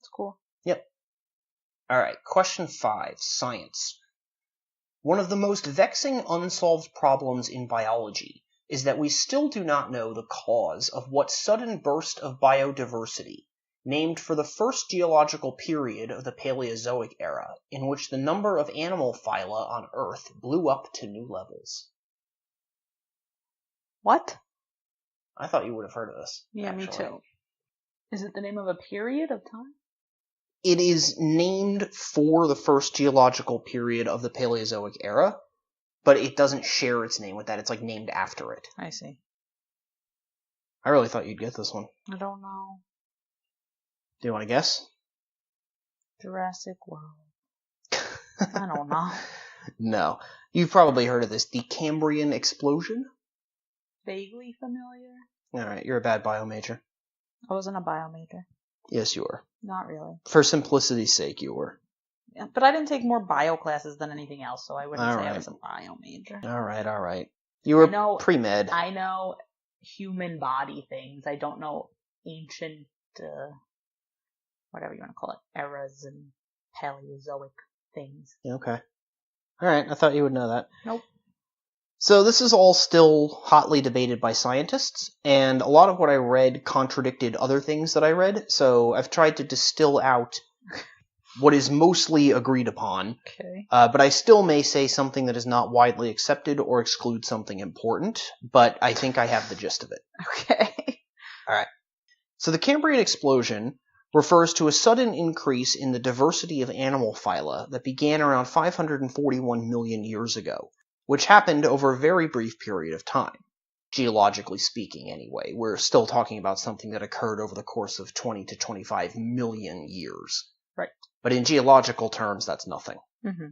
[SPEAKER 2] It's cool.
[SPEAKER 1] Yep. All right. Question 5. Science. One of the most vexing unsolved problems in biology is that we still do not know the cause of what sudden burst of biodiversity, named for the first geological period of the Paleozoic era, in which the number of animal phyla on Earth blew up to new levels.
[SPEAKER 2] What?
[SPEAKER 1] I thought you would have heard of this.
[SPEAKER 2] Yeah, actually. Me too. Is it the name of a period of time?
[SPEAKER 1] It is named for the first geological period of the Paleozoic era, but it doesn't share its name with that. It's like named after it.
[SPEAKER 2] I see.
[SPEAKER 1] I really thought you'd get this one.
[SPEAKER 2] I don't know.
[SPEAKER 1] Do you want to guess?
[SPEAKER 2] Jurassic World. I don't know.
[SPEAKER 1] No. You've probably heard of this. The Cambrian explosion?
[SPEAKER 2] Vaguely familiar.
[SPEAKER 1] Alright, you're a bad bio major.
[SPEAKER 2] I wasn't a bio major.
[SPEAKER 1] Yes, you were.
[SPEAKER 2] Not really.
[SPEAKER 1] For simplicity's sake, you were.
[SPEAKER 2] Yeah, but I didn't take more bio classes than anything else, so I wouldn't say I was a bio major.
[SPEAKER 1] Alright. You were pre-med.
[SPEAKER 2] I know human body things. I don't know ancient, whatever you want to call it, eras and Paleozoic things.
[SPEAKER 1] Okay. Alright, I thought you would know that.
[SPEAKER 2] Nope.
[SPEAKER 1] So this is all still hotly debated by scientists, and a lot of what I read contradicted other things that I read, so I've tried to distill out what is mostly agreed upon.
[SPEAKER 2] Okay.
[SPEAKER 1] But I still may say something that is not widely accepted or exclude something important, but I think I have the gist of it.
[SPEAKER 2] Okay.
[SPEAKER 1] Alright. So the Cambrian explosion refers to a sudden increase in the diversity of animal phyla that began around 541 million years ago, which happened over a very brief period of time. Geologically speaking, anyway. We're still talking about something that occurred over the course of 20 to 25 million years.
[SPEAKER 2] Right.
[SPEAKER 1] But in geological terms, that's nothing.
[SPEAKER 2] Mm-hmm.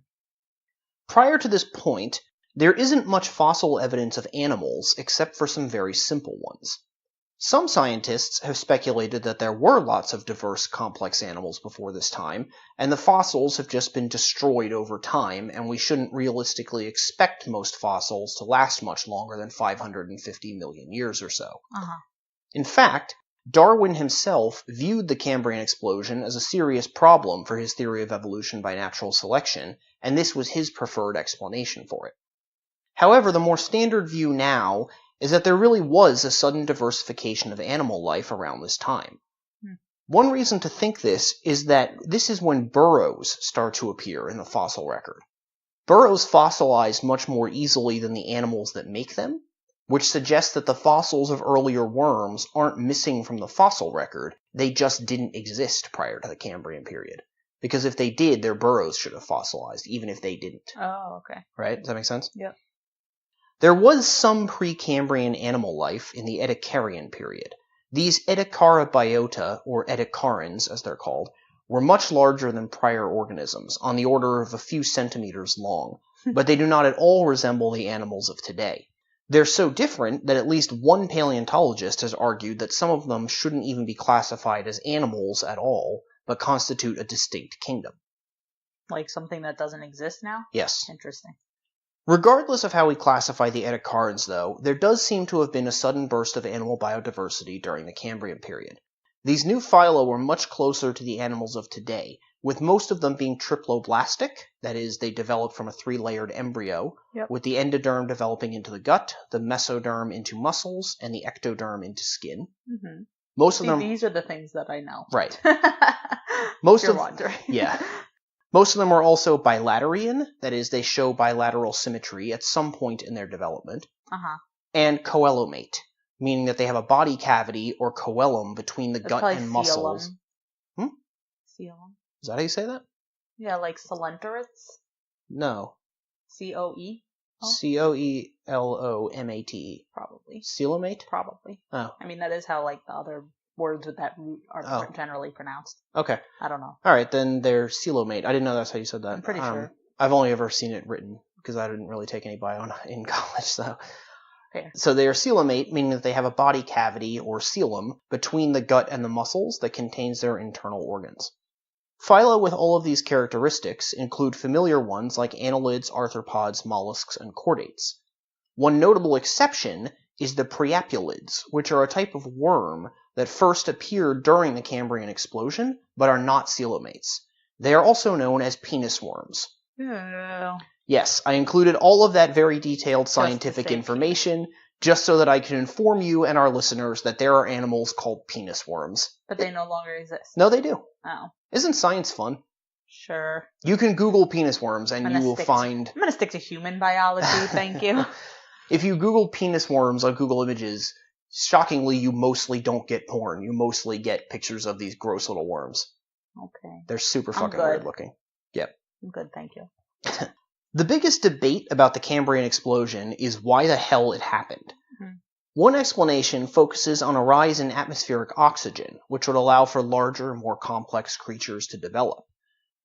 [SPEAKER 1] Prior to this point, there isn't much fossil evidence of animals except for some very simple ones. Some scientists have speculated that there were lots of diverse, complex animals before this time, and the fossils have just been destroyed over time, and we shouldn't realistically expect most fossils to last much longer than 550 million years or so.
[SPEAKER 2] Uh-huh.
[SPEAKER 1] In fact, Darwin himself viewed the Cambrian explosion as a serious problem for his theory of evolution by natural selection, and this was his preferred explanation for it. However, the more standard view now is that there really was a sudden diversification of animal life around this time. One reason to think this is that this is when burrows start to appear in the fossil record. Burrows fossilize much more easily than the animals that make them, which suggests that the fossils of earlier worms aren't missing from the fossil record, they just didn't exist prior to the Cambrian period. Because if they did, their burrows should have fossilized, even if they didn't.
[SPEAKER 2] Oh, okay.
[SPEAKER 1] Right? Does that make sense?
[SPEAKER 2] Yep.
[SPEAKER 1] There was some Precambrian animal life in the Ediacaran period. These Ediacara or Ediacarans, as they're called, were much larger than prior organisms, on the order of a few centimeters long, but they do not at all resemble the animals of today. They're so different that at least one paleontologist has argued that some of them shouldn't even be classified as animals at all, but constitute a distinct kingdom.
[SPEAKER 2] Like something that doesn't exist now?
[SPEAKER 1] Yes.
[SPEAKER 2] Interesting.
[SPEAKER 1] Regardless of how we classify the Ediacarans, though, there does seem to have been a sudden burst of animal biodiversity during the Cambrian period. These new phyla were much closer to the animals of today, with most of them being triploblastic, that is, they developed from a 3-layered embryo, with the endoderm developing into the gut, the mesoderm into muscles, and the ectoderm into skin.
[SPEAKER 2] Mm-hmm.
[SPEAKER 1] Most of them.
[SPEAKER 2] These are the things that I know.
[SPEAKER 1] Right.
[SPEAKER 2] You're wondering.
[SPEAKER 1] Yeah. Most of them are also bilaterian, that is, they show bilateral symmetry at some point in their development, and coelomate, meaning that they have a body cavity or coelom between the gut and muscles.
[SPEAKER 2] Coelom.
[SPEAKER 1] Is that how you say that?
[SPEAKER 2] Yeah, like coelenterids?
[SPEAKER 1] No.
[SPEAKER 2] C-O-E?
[SPEAKER 1] Coelomate.
[SPEAKER 2] Probably.
[SPEAKER 1] Coelomate?
[SPEAKER 2] Probably.
[SPEAKER 1] Oh.
[SPEAKER 2] I mean, that is how, like, the other words with that root are generally pronounced.
[SPEAKER 1] Okay.
[SPEAKER 2] I don't know.
[SPEAKER 1] Alright, then they're coelomate. I didn't know that's how you said that.
[SPEAKER 2] I'm pretty sure.
[SPEAKER 1] I've only ever seen it written, because I didn't really take any bio in college, so...
[SPEAKER 2] Fair.
[SPEAKER 1] So they are coelomate, meaning that they have a body cavity, or coelom, between the gut and the muscles that contains their internal organs. Phyla with all of these characteristics include familiar ones like annelids, arthropods, mollusks, and chordates. One notable exception is the priapulids, which are a type of worm that first appeared during the Cambrian explosion, but are not coelomates. They are also known as penis worms.
[SPEAKER 2] Yeah.
[SPEAKER 1] Yes, I included all of that very detailed scientific information just so that I can inform you and our listeners that there are animals called penis worms.
[SPEAKER 2] But they no longer exist.
[SPEAKER 1] No, they do.
[SPEAKER 2] Oh.
[SPEAKER 1] Isn't science fun?
[SPEAKER 2] Sure.
[SPEAKER 1] You can Google penis worms and you will find...
[SPEAKER 2] I'm going to stick to human biology, thank you.
[SPEAKER 1] If you Google penis worms on Google Images, shockingly, you mostly don't get porn. You mostly get pictures of these gross little worms.
[SPEAKER 2] Okay.
[SPEAKER 1] They're super fucking weird looking. Yep.
[SPEAKER 2] I'm good, thank you.
[SPEAKER 1] The biggest debate about the Cambrian explosion is why the hell it happened.
[SPEAKER 2] Mm-hmm.
[SPEAKER 1] One explanation focuses on a rise in atmospheric oxygen, which would allow for larger, more complex creatures to develop.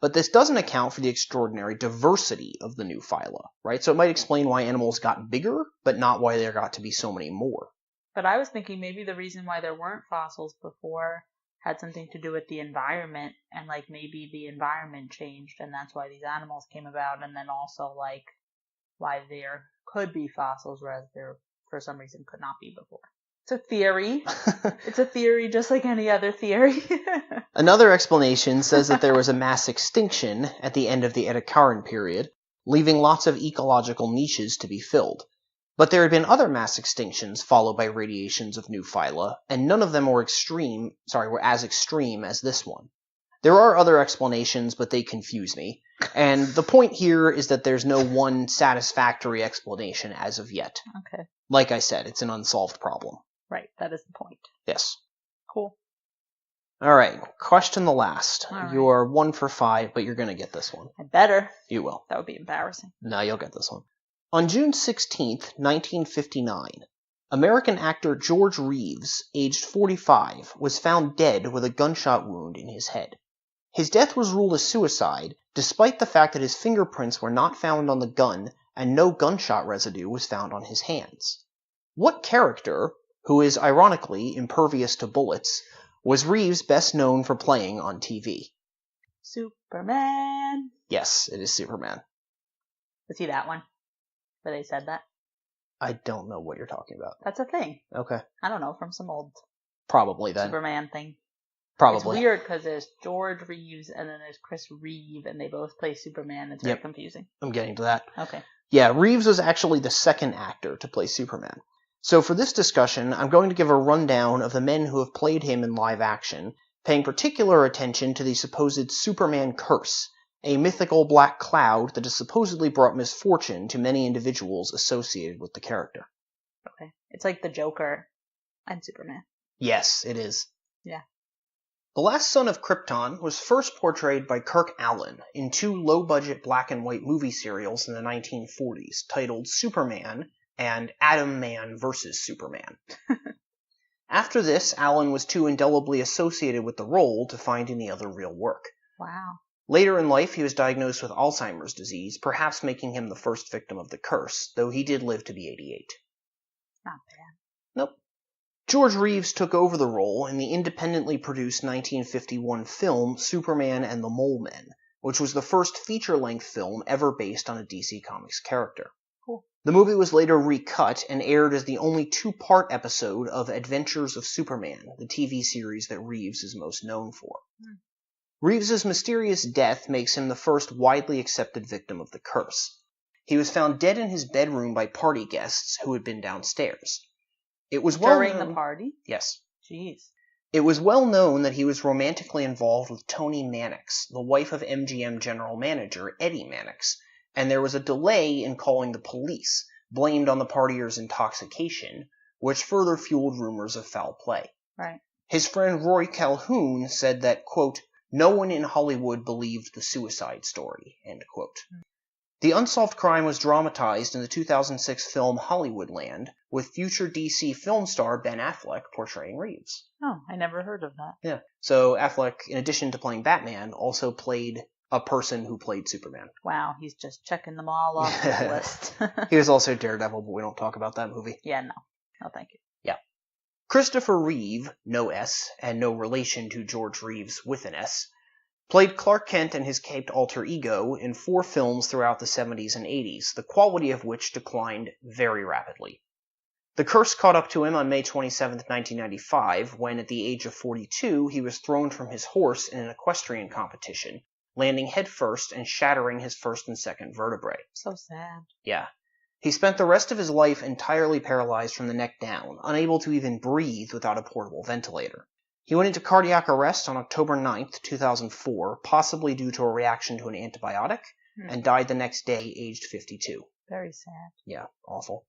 [SPEAKER 1] But this doesn't account for the extraordinary diversity of the new phyla, right? So it might explain why animals got bigger, but not why there got to be so many more.
[SPEAKER 2] But I was thinking maybe the reason why there weren't fossils before had something to do with the environment, and like maybe the environment changed and that's why these animals came about, and then also like why there could be fossils whereas there for some reason could not be before. It's a theory. It's a theory just like any other theory.
[SPEAKER 1] Another explanation says that there was a mass extinction at the end of the Ediacaran period, leaving lots of ecological niches to be filled. But there had been other mass extinctions followed by radiations of new phyla, and none of them were as extreme as this one. There are other explanations, but they confuse me. And the point here is that there's no one satisfactory explanation as of yet.
[SPEAKER 2] Okay.
[SPEAKER 1] Like I said, it's an unsolved problem.
[SPEAKER 2] Right, that is the point.
[SPEAKER 1] Yes.
[SPEAKER 2] Cool.
[SPEAKER 1] Alright, question the last.
[SPEAKER 2] Right.
[SPEAKER 1] You are 1 for 5, but you're going to get this one.
[SPEAKER 2] I better.
[SPEAKER 1] You will.
[SPEAKER 2] That would be embarrassing.
[SPEAKER 1] No, you'll get this one. On June 16th, 1959, American actor George Reeves, aged 45, was found dead with a gunshot wound in his head. His death was ruled a suicide, despite the fact that his fingerprints were not found on the gun and no gunshot residue was found on his hands. What character, who is ironically impervious to bullets, was Reeves best known for playing on TV?
[SPEAKER 2] Superman.
[SPEAKER 1] Yes, it is Superman.
[SPEAKER 2] Was he that one? Where they said that?
[SPEAKER 1] I don't know what you're talking about.
[SPEAKER 2] That's a thing.
[SPEAKER 1] Okay.
[SPEAKER 2] I don't know, from some old
[SPEAKER 1] Probably then.
[SPEAKER 2] Superman thing.
[SPEAKER 1] Probably.
[SPEAKER 2] It's weird because there's George Reeves and then there's Chris Reeve and they both play Superman. It's very confusing.
[SPEAKER 1] I'm getting to that.
[SPEAKER 2] Okay.
[SPEAKER 1] Yeah, Reeves was actually the second actor to play Superman. So for this discussion, I'm going to give a rundown of the men who have played him in live action, paying particular attention to the supposed Superman curse, a mythical black cloud that has supposedly brought misfortune to many individuals associated with the character.
[SPEAKER 2] Okay. It's like the Joker and Superman.
[SPEAKER 1] Yes, it is.
[SPEAKER 2] Yeah.
[SPEAKER 1] The Last Son of Krypton was first portrayed by Kirk Alyn in 2 low-budget black-and-white movie serials in the 1940s, titled Superman and Atom Man vs. Superman. After this, Allen was too indelibly associated with the role to find any other real work.
[SPEAKER 2] Wow.
[SPEAKER 1] Later in life, he was diagnosed with Alzheimer's disease, perhaps making him the first victim of the curse, though he did live to be 88.
[SPEAKER 2] Not bad.
[SPEAKER 1] Nope. George Reeves took over the role in the independently produced 1951 film Superman and the Mole Men, which was the first feature-length film ever based on a DC Comics character.
[SPEAKER 2] Cool.
[SPEAKER 1] The movie was later recut and aired as the only two-part episode of Adventures of Superman, the TV series that Reeves is most known for. Reeves's mysterious death makes him the first widely accepted victim of the curse. He was found dead in his bedroom by party guests who had been downstairs. It was
[SPEAKER 2] During the party?
[SPEAKER 1] Yes.
[SPEAKER 2] Jeez.
[SPEAKER 1] It was well known that he was romantically involved with Toni Mannix, the wife of MGM general manager Eddie Mannix, and there was a delay in calling the police, blamed on the partiers' intoxication, which further fueled rumors of foul play.
[SPEAKER 2] Right.
[SPEAKER 1] His friend Roy Calhoun said that, quote, "No one in Hollywood believed the suicide story," end quote. The unsolved crime was dramatized in the 2006 film Hollywoodland, with future DC film star Ben Affleck portraying Reeves.
[SPEAKER 2] Oh, I never heard of that.
[SPEAKER 1] Yeah. So Affleck, in addition to playing Batman, also played a person who played Superman.
[SPEAKER 2] Wow, he's just checking them all off the list.
[SPEAKER 1] He was also Daredevil, but we don't talk about that movie.
[SPEAKER 2] Yeah, no. No, thank you.
[SPEAKER 1] Yeah. Christopher Reeve, no S, and no relation to George Reeves with an S, played Clark Kent and his caped alter ego in 4 films throughout the 70s and 80s, the quality of which declined very rapidly. The curse caught up to him on May 27, 1995, when at the age of 42 he was thrown from his horse in an equestrian competition, landing headfirst and shattering his first and second vertebrae.
[SPEAKER 2] So sad.
[SPEAKER 1] Yeah. He spent the rest of his life entirely paralyzed from the neck down, unable to even breathe without a portable ventilator. He went into cardiac arrest on October 9th, 2004, possibly due to a reaction to an antibiotic, and died the next day, aged 52.
[SPEAKER 2] Very sad.
[SPEAKER 1] Yeah, awful.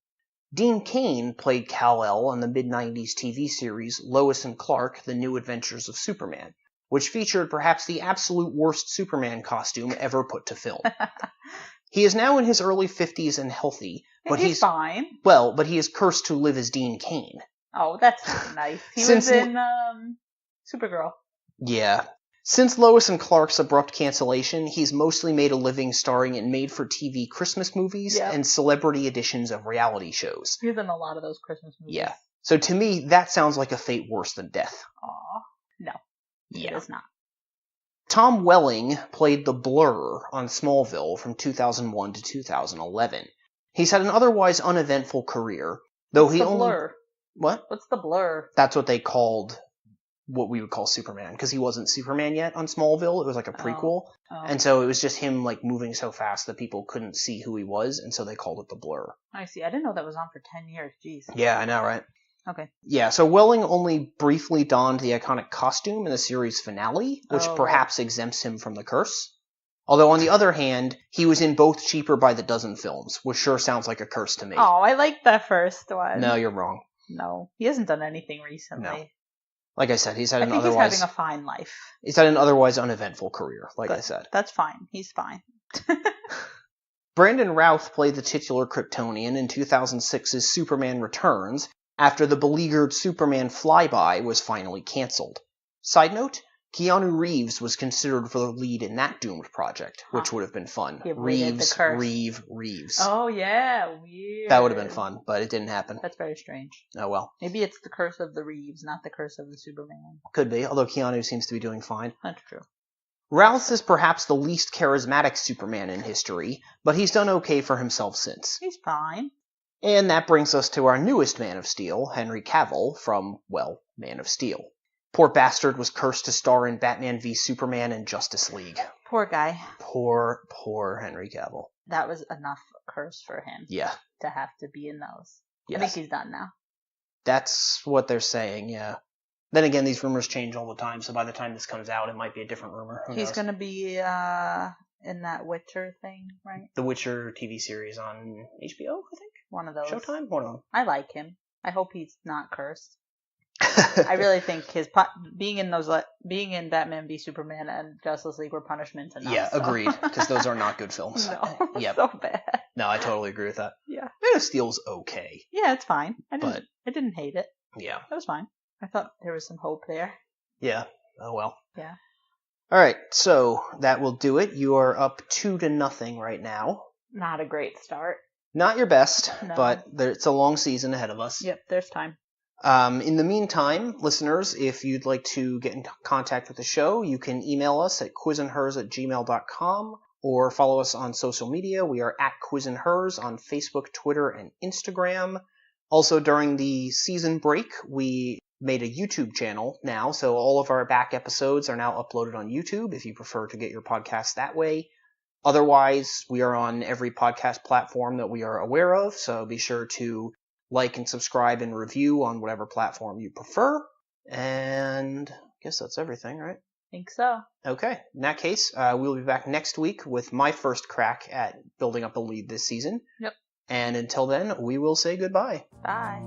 [SPEAKER 1] Dean Cain played Kal-El on the mid-90s TV series Lois and Clark, The New Adventures of Superman, which featured perhaps the absolute worst Superman costume ever put to film. He is now in his early 50s and healthy, but
[SPEAKER 2] he's fine.
[SPEAKER 1] Well, but he is cursed to live as Dean Cain.
[SPEAKER 2] Oh, that's not nice. He was in Supergirl.
[SPEAKER 1] Yeah. Since Lois and Clark's abrupt cancellation, he's mostly made a living starring in made-for-TV Christmas movies and celebrity editions of reality shows.
[SPEAKER 2] He's in a lot of those Christmas movies.
[SPEAKER 1] Yeah. So to me, that sounds like a fate worse than death.
[SPEAKER 2] Aw. No.
[SPEAKER 1] Yeah.
[SPEAKER 2] It is not.
[SPEAKER 1] Tom Welling played the Blur on Smallville from 2001 to 2011. He's had an otherwise uneventful career, though
[SPEAKER 2] What's
[SPEAKER 1] he
[SPEAKER 2] the
[SPEAKER 1] only...
[SPEAKER 2] Blur?
[SPEAKER 1] What?
[SPEAKER 2] What's the Blur?
[SPEAKER 1] That's what they called what we would call Superman, because he wasn't Superman yet on Smallville. It was like a prequel.
[SPEAKER 2] Oh.
[SPEAKER 1] And so it was just him like moving so fast that people couldn't see who he was, and so they called it the Blur.
[SPEAKER 2] I see. I didn't know that was on for 10 years. Jeez.
[SPEAKER 1] Yeah, I know, right?
[SPEAKER 2] Okay.
[SPEAKER 1] Yeah, so Welling only briefly donned the iconic costume in the series finale, which perhaps exempts him from the curse. Although, on the other hand, he was in both Cheaper by the Dozen films, which sure sounds like a curse to me.
[SPEAKER 2] Oh, I like that first one.
[SPEAKER 1] No, you're wrong.
[SPEAKER 2] No. He hasn't done anything recently.
[SPEAKER 1] No. Like I said, he's had
[SPEAKER 2] he's having a fine life.
[SPEAKER 1] He's had an otherwise uneventful career, like I said.
[SPEAKER 2] That's fine. He's fine.
[SPEAKER 1] Brandon Routh played the titular Kryptonian in 2006's Superman Returns, after the beleaguered Superman Flyby was finally cancelled. Side note, Keanu Reeves was considered for the lead in that doomed project, which would have been fun. Reeves.
[SPEAKER 2] Oh, yeah, weird.
[SPEAKER 1] That would have been fun, but it didn't happen.
[SPEAKER 2] That's very strange.
[SPEAKER 1] Oh, well.
[SPEAKER 2] Maybe it's the curse of the Reeves, not the curse of the Superman.
[SPEAKER 1] Could be, although Keanu seems to be doing fine.
[SPEAKER 2] That's true.
[SPEAKER 1] Routh is perhaps the least charismatic Superman in history, but he's done okay for himself since.
[SPEAKER 2] He's fine.
[SPEAKER 1] And that brings us to our newest Man of Steel, Henry Cavill, from, well, Man of Steel. Poor bastard was cursed to star in Batman v Superman and Justice League.
[SPEAKER 2] Poor guy.
[SPEAKER 1] Poor Henry Cavill.
[SPEAKER 2] That was enough curse for him.
[SPEAKER 1] Yeah.
[SPEAKER 2] To have to be in those.
[SPEAKER 1] Yes.
[SPEAKER 2] I think he's done now.
[SPEAKER 1] That's what they're saying, yeah. Then again, these rumors change all the time, so by the time this comes out, it might be a different rumor.
[SPEAKER 2] He's going to be in that Witcher thing, right?
[SPEAKER 1] The Witcher TV series on HBO, I think?
[SPEAKER 2] One of those.
[SPEAKER 1] Showtime? One of them.
[SPEAKER 2] I like him. I hope he's not cursed. I really think his being in Batman v Superman and Justice League were punishments enough.
[SPEAKER 1] Yeah, agreed, because those are not good films.
[SPEAKER 2] No, yep. So bad.
[SPEAKER 1] No, I totally agree with that.
[SPEAKER 2] Yeah.
[SPEAKER 1] Man of Steel's okay.
[SPEAKER 2] Yeah, it's fine. I didn't hate it.
[SPEAKER 1] Yeah.
[SPEAKER 2] It was fine. I thought there was some hope there.
[SPEAKER 1] Yeah. Oh well.
[SPEAKER 2] Yeah.
[SPEAKER 1] All right, so that will do it. You are up 2-0 right now.
[SPEAKER 2] Not a great start.
[SPEAKER 1] Not your best,
[SPEAKER 2] No.
[SPEAKER 1] but it's a long season ahead of us.
[SPEAKER 2] Yep, there's time.
[SPEAKER 1] In the meantime, listeners, if you'd like to get in contact with the show, you can email us at quizandhers@gmail.com or follow us on social media. We are at Quizandhers on Facebook, Twitter, and Instagram. Also, during the season break, we made a YouTube channel now, so all of our back episodes are now uploaded on YouTube if you prefer to get your podcast that way. Otherwise, we are on every podcast platform that we are aware of, so be sure to like and subscribe and review on whatever platform you prefer. And I guess that's everything, right?
[SPEAKER 2] Think so.
[SPEAKER 1] Okay. In that case, we'll be back next week with my first crack at building up a lead this season.
[SPEAKER 2] Yep.
[SPEAKER 1] And until then, we will say goodbye.
[SPEAKER 2] Bye.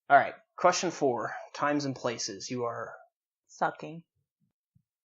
[SPEAKER 1] All right. Question 4. Times and places. You are
[SPEAKER 2] Sucking.